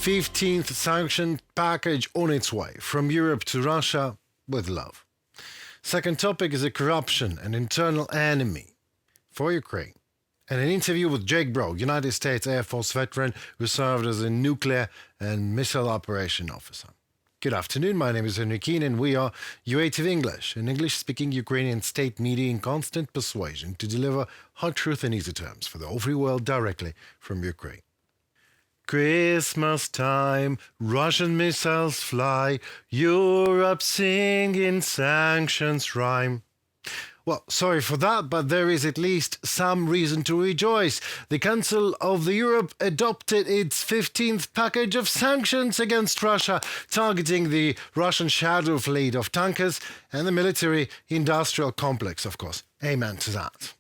15th sanction package on its way from Europe to Russia with love. Second topic is a corruption, an internal enemy for Ukraine. And an interview with Jake Broe, United States Air Force veteran who served as a nuclear and missile operation officer. Good afternoon, my name is Henry Keane and we are UATV English, an English-speaking Ukrainian state media in constant persuasion to deliver hot truth in easy terms for the whole free world directly from Ukraine. Christmas time, Russian missiles fly, Europe singing sanctions rhyme. Well, sorry for that, but there is at least some reason to rejoice. The Council of Europe adopted its 15th package of sanctions against Russia, targeting the Russian shadow fleet of tankers and the military-industrial complex, of course. Amen to that.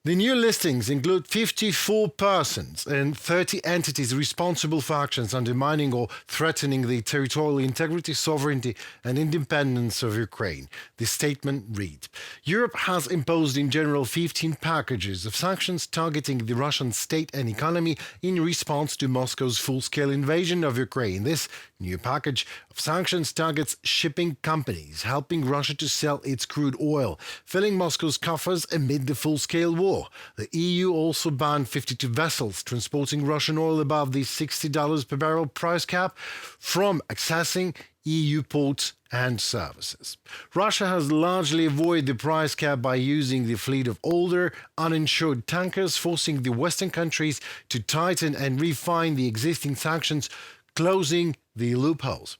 The new listings include 54 persons and 30 entities responsible for actions undermining or threatening the territorial integrity, sovereignty and independence of Ukraine. The statement read, Europe has imposed in general 15 packages of sanctions targeting the Russian state and economy in response to Moscow's full-scale invasion of Ukraine. This new package of sanctions targets shipping companies, helping Russia to sell its crude oil, filling Moscow's coffers amid the full-scale war. The EU also banned 52 vessels transporting Russian oil above the $60 per barrel price cap from accessing EU ports and services. Russia has largely avoided the price cap by using the fleet of older, uninsured tankers, forcing the Western countries to tighten and refine the existing sanctions, closing the loopholes.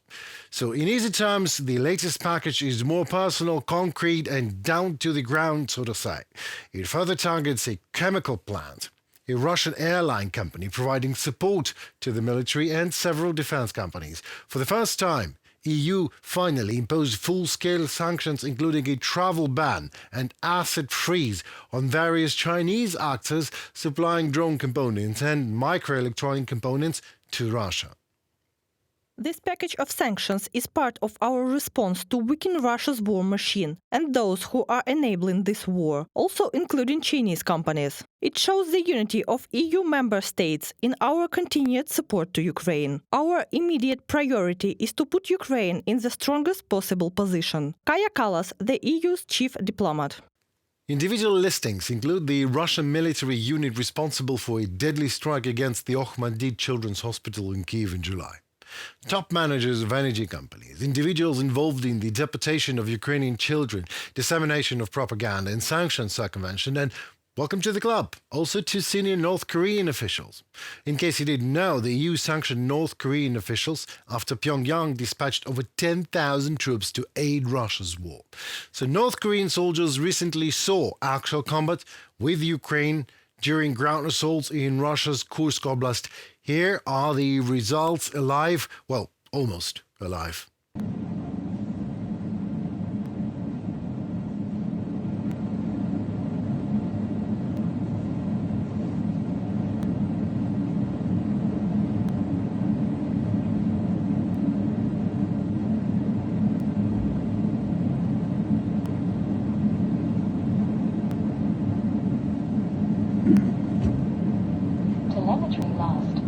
So in easy terms, the latest package is more personal, concrete and down to the ground, so to say. It further targets a chemical plant, a Russian airline company providing support to the military and several defense companies. For the first time, EU finally imposed full-scale sanctions including a travel ban and asset freeze on various Chinese actors supplying drone components and microelectronic components to Russia. This package of sanctions is part of our response to weaken Russia's war machine and those who are enabling this war, also including Chinese companies. It shows the unity of EU member states in our continued support to Ukraine. Our immediate priority is to put Ukraine in the strongest possible position. Kaja Kallas, the EU's chief diplomat. Individual listings include the Russian military unit responsible for a deadly strike against the Ohmandit Children's Hospital in Kyiv in July. Top managers of energy companies, individuals involved in the deportation of Ukrainian children, dissemination of propaganda and sanctions circumvention, and welcome to the club, also to senior North Korean officials. In case you didn't know, the EU sanctioned North Korean officials after Pyongyang dispatched over 10,000 troops to aid Russia's war. So North Korean soldiers recently saw actual combat with Ukraine during ground assaults in Russia's Kursk Oblast. Here are the results alive, well, almost alive. Telemetry lost.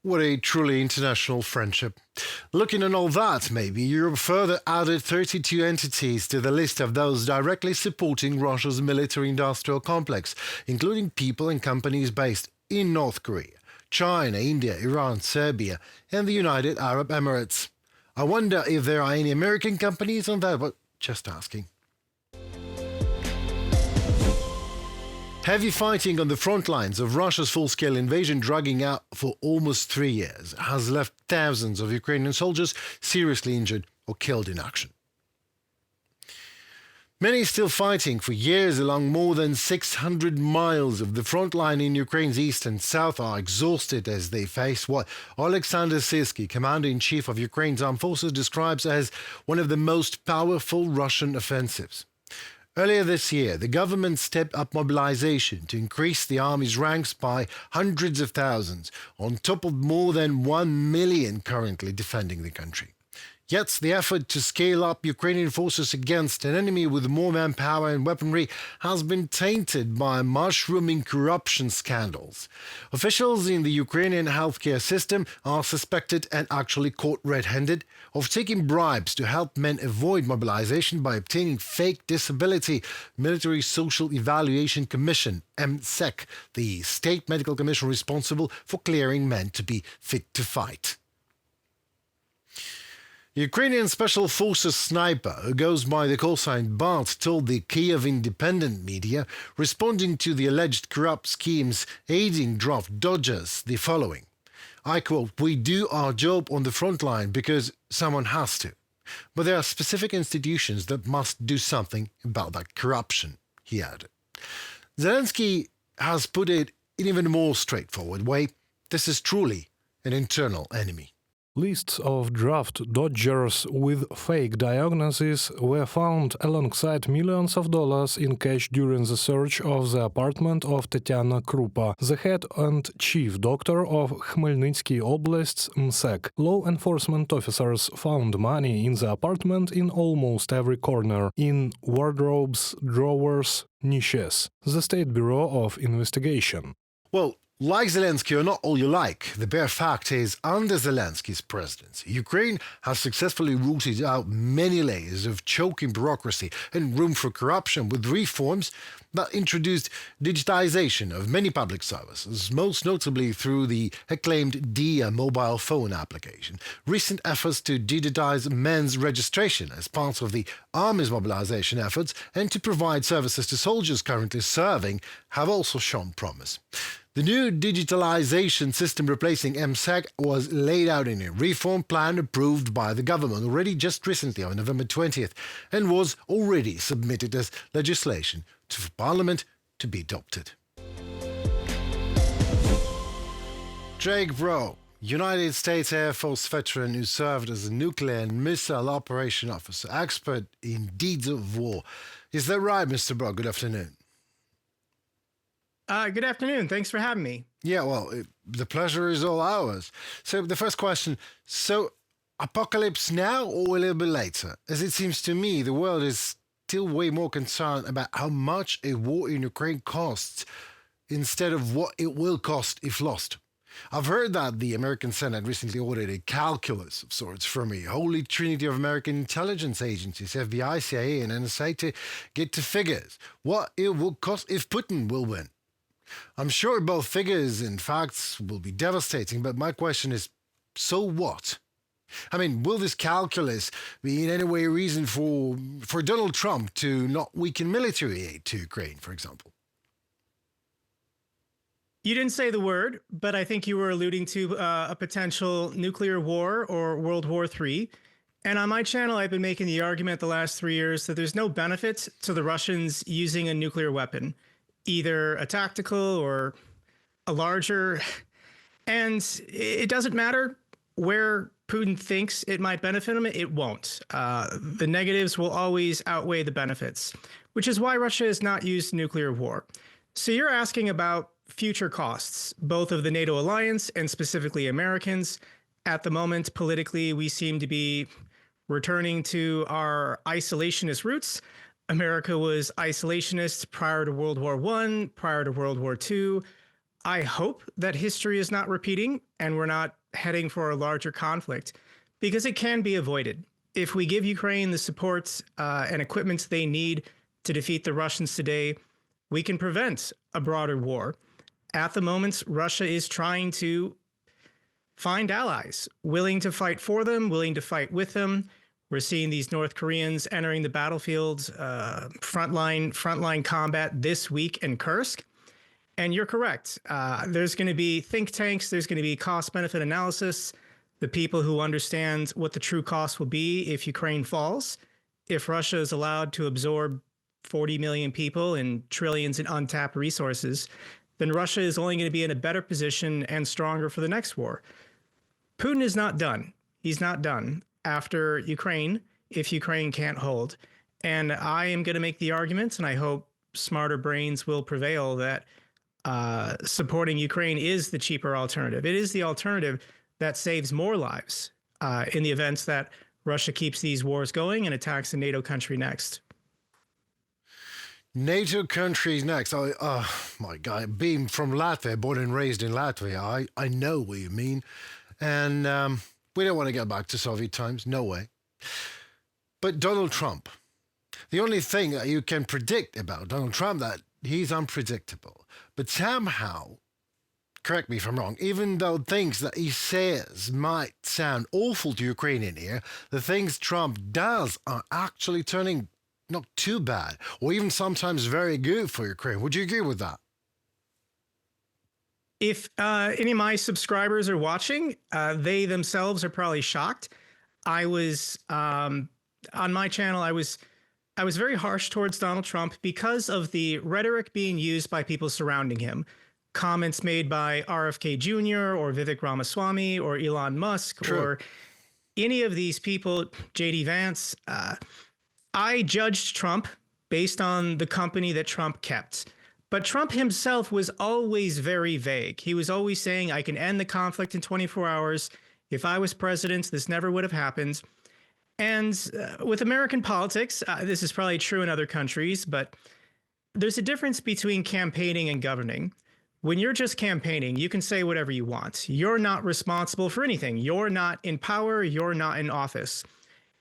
What a truly international friendship. Looking at all that, maybe Europe further added 32 entities to the list of those directly supporting Russia's military-industrial complex, including people and companies based in North Korea, China, India, Iran, Serbia, and the United Arab Emirates. I wonder if there are any American companies on that, but just asking. Heavy fighting on the front lines of Russia's full-scale invasion, dragging out for almost 3 years, has left thousands of Ukrainian soldiers seriously injured or killed in action. Many still fighting for years along more than 600 miles of the front line in Ukraine's east and south are exhausted as they face what Alexander Syrskyi, Commander-in-Chief of Ukraine's armed forces, describes as one of the most powerful Russian offensives. Earlier this year, the government stepped up mobilization to increase the army's ranks by hundreds of thousands, on top of more than 1 million currently defending the country. Yet the effort to scale up Ukrainian forces against an enemy with more manpower and weaponry has been tainted by mushrooming corruption scandals. Officials in the Ukrainian healthcare system are suspected and actually caught red-handed of taking bribes to help men avoid mobilization by obtaining fake disability. Military Social Evaluation Commission, MSEC, the state medical commission responsible for clearing men to be fit to fight. Ukrainian Special Forces sniper who goes by the call sign Bart told the Kiev independent media, responding to the alleged corrupt schemes aiding draft dodgers, the following. I quote, "We do our job on the front line because someone has to. But there are specific institutions that must do something about that corruption," he added. Zelensky has put it in even more straightforward way. This is truly an internal enemy. Lists of draft dodgers with fake diagnoses were found alongside millions of dollars in cash during the search of the apartment of Tetiana Krupa, the head and chief doctor of Khmelnytsky Oblast's MSEK. Law enforcement officers found money in the apartment in almost every corner, in wardrobes, drawers, niches. The State Bureau of Investigation. Well, like Zelensky or not all you like, the bare fact is, under Zelensky's presidency, Ukraine has successfully rooted out many layers of choking bureaucracy and room for corruption with reforms that introduced digitization of many public services, most notably through the acclaimed DIA mobile phone application. Recent efforts to digitize men's registration as part of the Army's mobilization efforts and to provide services to soldiers currently serving have also shown promise. The new digitalization system replacing MSEC was laid out in a reform plan approved by the government already just recently on November 20th and was already submitted as legislation to Parliament to be adopted. Jake Broe, United States Air Force veteran who served as a nuclear and missile operation officer, expert in deeds of war. Is that right, Mr. Broe? Good afternoon. Good afternoon. Thanks for having me. Yeah, well, the pleasure is all ours. So the first question, apocalypse now or a little bit later? As it seems to me, the world is still way more concerned about how much a war in Ukraine costs instead of what it will cost if lost. I've heard that the American Senate recently ordered a calculus of sorts from a holy trinity of American intelligence agencies, FBI, CIA, and NSA, to get to figures. What it will cost if Putin will win. I'm sure both figures and facts will be devastating, but my question is, so what? I mean, will this calculus be in any way a reason for Donald Trump to not weaken military aid to Ukraine, for example? You didn't say the word, but I think you were alluding to a potential nuclear war or World War III. And on my channel, I've been making the argument the last 3 years that there's no benefit to the Russians using a nuclear weapon, either a tactical or a larger. And it doesn't matter where Putin thinks it might benefit him, it won't. The negatives will always outweigh the benefits, which is why Russia has not used nuclear war. So you're asking about future costs, both of the NATO alliance and specifically Americans. At the moment, politically, we seem to be returning to our isolationist roots. America was isolationist prior to World War I, prior to World War II. I hope that history is not repeating and we're not heading for a larger conflict, because it can be avoided. If we give Ukraine the support and equipment they need to defeat the Russians today, we can prevent a broader war. At the moment, Russia is trying to find allies, willing to fight for them, willing to fight with them. We're seeing these North Koreans entering the battlefield, frontline combat this week in Kursk. And you're correct. There's going to be think tanks. There's going to be cost-benefit analysis. The people who understand what the true cost will be if Ukraine falls, if Russia is allowed to absorb 40 million people and trillions in untapped resources, then Russia is only going to be in a better position and stronger for the next war. Putin is not done. He's not done after Ukraine if Ukraine can't hold. And I am going to make the argument, and I hope smarter brains will prevail, that supporting Ukraine is the cheaper alternative. It is the alternative that saves more lives in the events that Russia keeps these wars going and attacks a NATO country next. NATO countries next. Oh my God, being from Latvia, born and raised in Latvia, I know what you mean. And we don't want to get back to Soviet times. No way. But Donald Trump, the only thing that you can predict about Donald Trump, that he's unpredictable. But somehow, correct me if I'm wrong, even though things that he says might sound awful to Ukraine in here, the things Trump does are actually turning not too bad, or even sometimes very good for Ukraine. Would you agree with that? If any of my subscribers are watching, they themselves are probably shocked. I was on my channel. I was very harsh towards Donald Trump because of the rhetoric being used by people surrounding him. Comments made by RFK Jr. or Vivek Ramaswamy or Elon Musk. True. Or any of these people, JD Vance. I judged Trump based on the company that Trump kept. But Trump himself was always very vague. He was always saying, I can end the conflict in 24 hours. If I was president, this never would have happened. And with American politics, this is probably true in other countries, but there's a difference between campaigning and governing. When you're just campaigning, you can say whatever you want. You're not responsible for anything. You're not in power. You're not in office.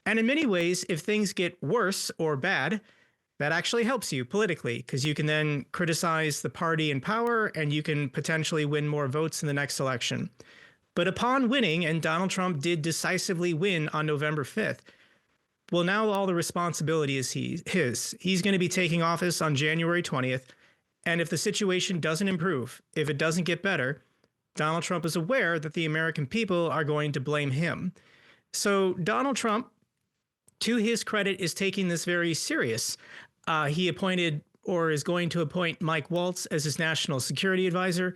And in many ways, if things get worse or bad, that actually helps you politically, because you can then criticize the party in power and you can potentially win more votes in the next election. But upon winning, and Donald Trump did decisively win on November 5th, well, now all the responsibility is his. He's going to be taking office on January 20th. And if the situation doesn't improve, if it doesn't get better, Donald Trump is aware that the American people are going to blame him. So Donald Trump, to his credit, is taking this very serious. He appointed, or is going to appoint, Mike Waltz as his national security advisor.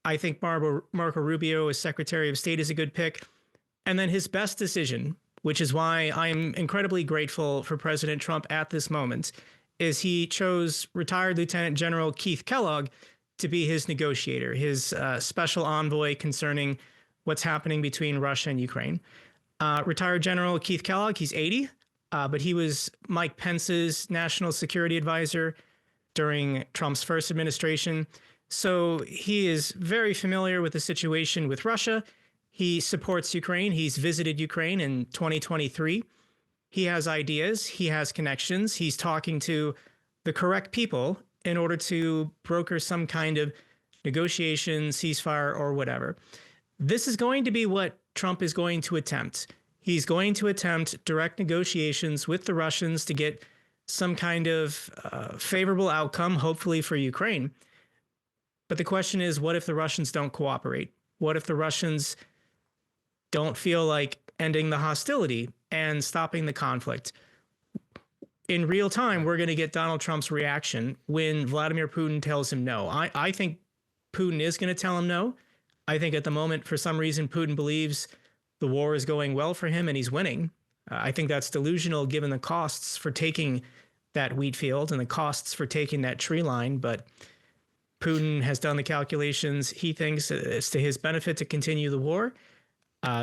I think Marco Rubio as Secretary of State is a good pick. And then his best decision, which is why I'm incredibly grateful for President Trump at this moment, is he chose retired Lieutenant General Keith Kellogg to be his negotiator, his special envoy concerning what's happening between Russia and Ukraine. Retired General Keith Kellogg, he's 80, but he was Mike Pence's national security advisor during Trump's first administration. So he is very familiar with the situation with Russia. He supports Ukraine. He's visited Ukraine in 2023. He has ideas. He has connections. He's talking to the correct people in order to broker some kind of negotiation, ceasefire, or whatever. This is going to be what Trump is going to attempt. He's going to attempt direct negotiations with the Russians to get some kind of favorable outcome, hopefully for Ukraine. But the question is, what if the Russians don't cooperate? What if the Russians don't feel like ending the hostility and stopping the conflict? In real time, we're going to get Donald Trump's reaction when Vladimir Putin tells him no. I think Putin is going to tell him no. I think at the moment, for some reason, Putin believes the war is going well for him and he's winning. I think that's delusional given the costs for taking that wheat field and the costs for taking that tree line. But Putin has done the calculations. He thinks it's to his benefit to continue the war.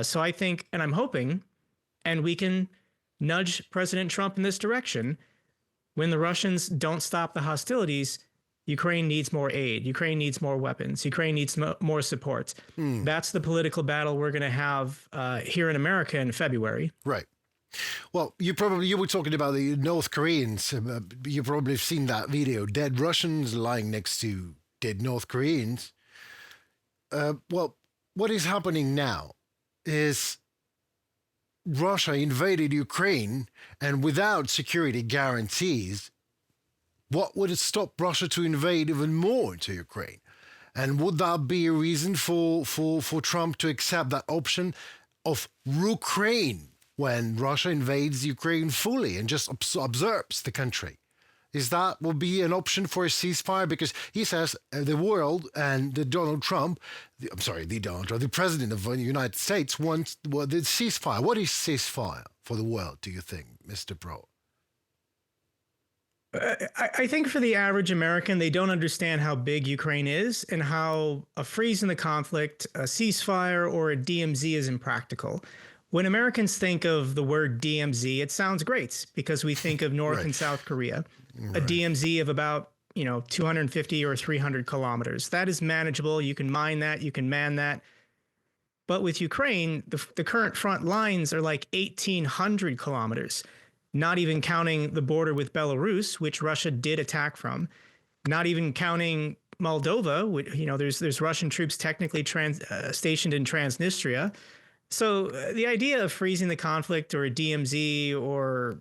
So I think, and I'm hoping, and we can nudge President Trump in this direction, when the Russians don't stop the hostilities, Ukraine needs more aid. Ukraine needs more weapons. Ukraine needs more support. That's the political battle we're going to have here in America in February. Right. Well, you were talking about the North Koreans. You probably have seen that video, dead Russians lying next to dead North Koreans. Well, what is happening now is Russia invaded Ukraine, and without security guarantees, what would stop Russia to invade even more into Ukraine? And would that be a reason for Trump to accept that option of Ukraine when Russia invades Ukraine fully and just observes the country? Is that will be an option for a ceasefire? Because he says the world and the president of the United States wants the ceasefire. What is ceasefire for the world, do you think, Mr. Broe? I think for the average American, they don't understand how big Ukraine is and how a freeze in the conflict, a ceasefire, or a DMZ is impractical. When Americans think of the word DMZ, it sounds great because we think of North Right. and South Korea. A DMZ of about 250 or 300 kilometers. That is manageable. You can mine that. You can man that. But with Ukraine, the current front lines are like 1,800 kilometers, not even counting the border with Belarus, which Russia did attack from, not even counting Moldova. There's Russian troops technically stationed in Transnistria. So the idea of freezing the conflict or a DMZ or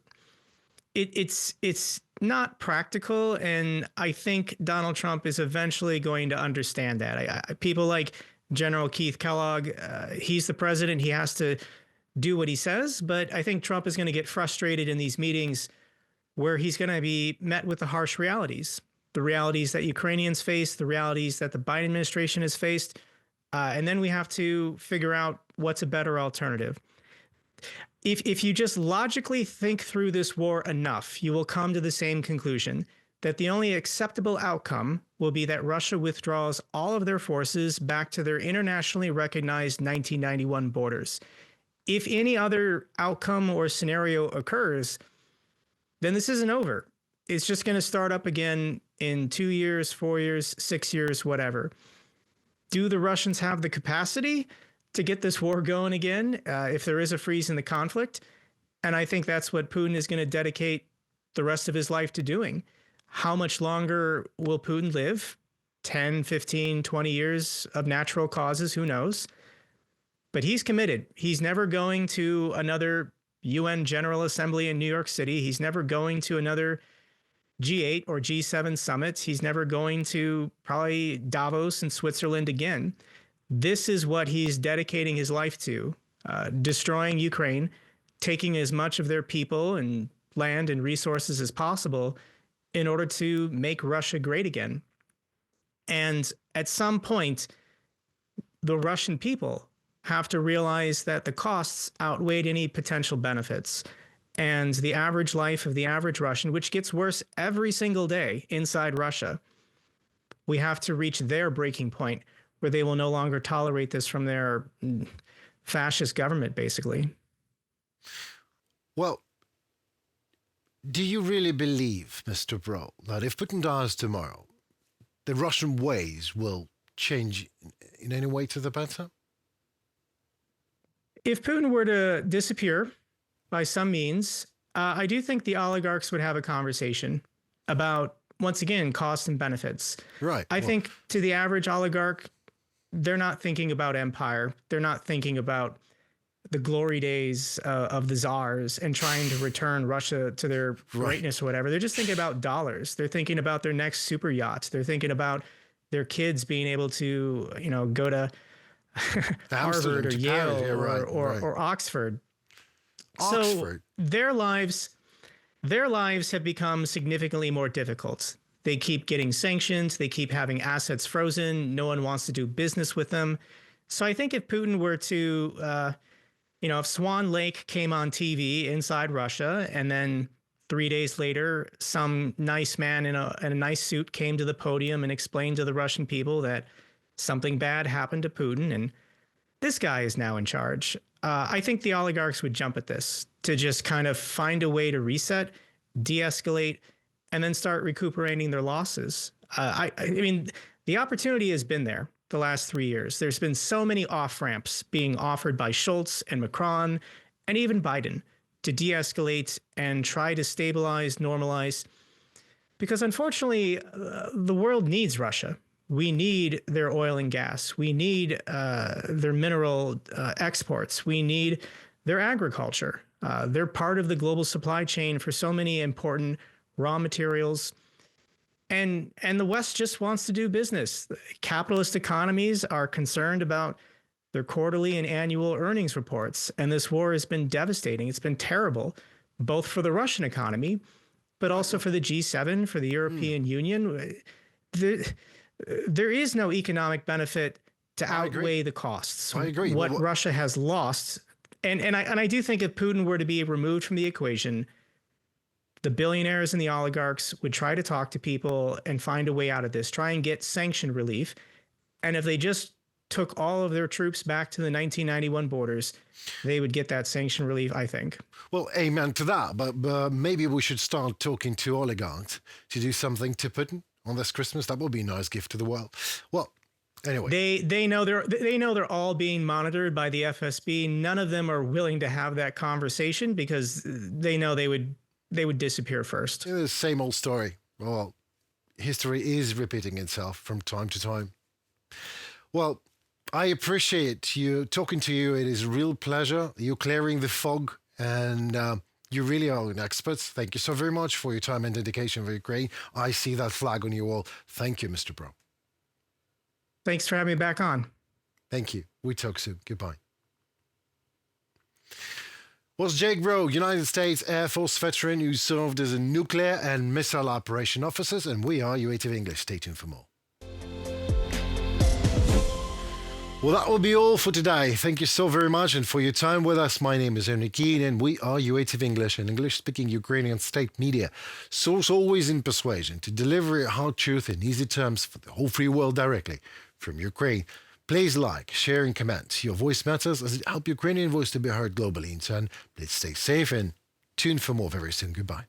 it's not practical, and I think Donald Trump is eventually going to understand that. People like General Keith Kellogg, he's the president. He has to do what he says, but I think Trump is going to get frustrated in these meetings where he's going to be met with the harsh realities, the realities that Ukrainians face, the realities that the Biden administration has faced, and then we have to figure out what's a better alternative. If you just logically think through this war enough, you will come to the same conclusion that the only acceptable outcome will be that Russia withdraws all of their forces back to their internationally recognized 1991 borders. If any other outcome or scenario occurs, then this isn't over. It's just going to start up again in 2 years, 4 years, 6 years, whatever. Do the Russians have the capacity to get this war going again if there is a freeze in the conflict? And I think that's what Putin is going to dedicate the rest of his life to doing. How much longer will Putin live? 10, 15, 20 years of natural causes, who knows? But he's committed. He's never going to another UN General Assembly in New York City. He's never going to another G8 or G7 summits. He's never going to probably Davos in Switzerland again. This is what he's dedicating his life to, destroying Ukraine, taking as much of their people and land and resources as possible in order to make Russia great again. And at some point, the Russian people have to realize that the costs outweighed any potential benefits. And the average life of the average Russian, which gets worse every single day inside Russia, we have to reach their breaking point where they will no longer tolerate this from their fascist government, basically. Well, do you really believe, Mr. Broe, that if Putin dies tomorrow, the Russian ways will change in any way to the better? If Putin were to disappear by some means, I do think the oligarchs would have a conversation about, once again, costs and benefits. Right. I think to the average oligarch, they're not thinking about empire. They're not thinking about the glory days of the czars and trying to return Russia to their greatness or whatever. They're just thinking about dollars. They're thinking about their next super yacht. They're thinking about their kids being able to, go to Harvard or Yale or Oxford. So their lives have become significantly more difficult. They keep getting sanctions. They keep having assets frozen. No one wants to do business with them. So I think if Putin were to, if Swan Lake came on TV inside Russia, and then 3 days later, some nice man in a nice suit came to the podium and explained to the Russian people that something bad happened to Putin, and this guy is now in charge. I think the oligarchs would jump at this to just kind of find a way to reset, de-escalate, and then start recuperating their losses. I mean, the opportunity has been there the last 3 years. There's been so many off-ramps being offered by Schultz and Macron and even Biden to de-escalate and try to stabilize, normalize. Because unfortunately, the world needs Russia. We need their oil and gas. We need their mineral exports. We need their agriculture. They're part of the global supply chain for so many important raw materials. And the West just wants to do business. Capitalist economies are concerned about their quarterly and annual earnings reports. And this war has been devastating. It's been terrible, both for the Russian economy, but also for the G7, for the European Union. There is no economic benefit to outweigh the costs. I agree. What Russia has lost. And I do think if Putin were to be removed from the equation, the billionaires and the oligarchs would try to talk to people and find a way out of this, try and get sanction relief. And if they just took all of their troops back to the 1991 borders, they would get that sanction relief, I think. Well, amen to that. But maybe we should start talking to oligarchs to do something to Putin on this Christmas. That would be a nice gift to the world. Well, anyway, they know they're all being monitored by the FSB. None of them are willing to have that conversation because they know they would disappear first. the same old story. Well, history is repeating itself from time to time. Well, I appreciate you talking to you. It is a real pleasure. You're clearing the fog, and you really are an expert. Thank you so very much for your time and dedication for Ukraine. I see that flag on your wall. Thank you, Mr. Broe. Thanks for having me back on. Thank you. We talk soon. Goodbye. Was Jake Broe, United States Air Force veteran who served as a nuclear and missile operation officer, and we are UATV English. Stay tuned for more. Well, that will be all for today. Thank you so very much and for your time with us. My name is Henry Keane and we are UATV English, an English-speaking Ukrainian state media, source always in persuasion to deliver hard truth in easy terms for the whole free world directly from Ukraine. Please like, share and comment. Your voice matters as it helps Ukrainian voice to be heard globally. In turn, please stay safe and tune for more very soon. Goodbye.